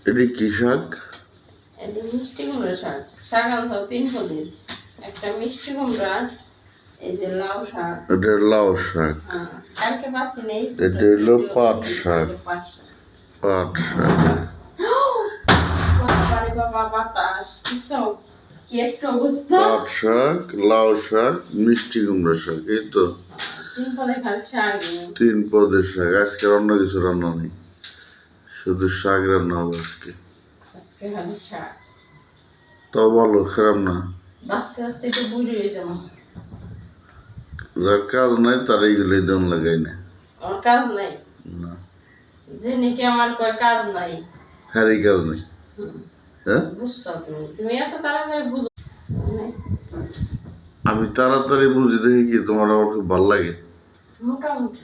এটি কি শাক? এটি মিষ্টি কুমড়া শাক। শাক আনছো 3 পদের, একটা মিষ্টি কুমড়া, এই যে লাউ শাক। এটা লাউ শাক। হ্যাঁ, কালকে বাসি নেই। এটা হলো পাট শাক। পাট শাক। বাবারে বাবা, বাতাস কি একটা অবস্থা। পাট শাক, লাউ শাক, মিষ্টি কুমড়া শাক, এই তো 3 পদে খালি শাক। 3 পদের শাক। আজকে অন্য কিছু রান্না নেই, শুধু শাক রান্না হবে আজকে। আজকে খালি শাক। তাও ভালো, খারাপ না। বাঁচতে বাঁচতে একটু বুড়ি হয়ে যাবো। যার কাজ নাই তার এইগুলোই দম লাগাই না। আমার কাজ নাই না, যে নাকি আমার কয় কাজ নাই, হ্যারি কাজ নেই। হ্যাঁ, বুঝছো তুমি এত তাড়াতাড়ি বুঝো। আমি তাড়াতাড়ি বুঝি দেখি কি তোমার আমার খুব ভালো লাগে। মোটামুটি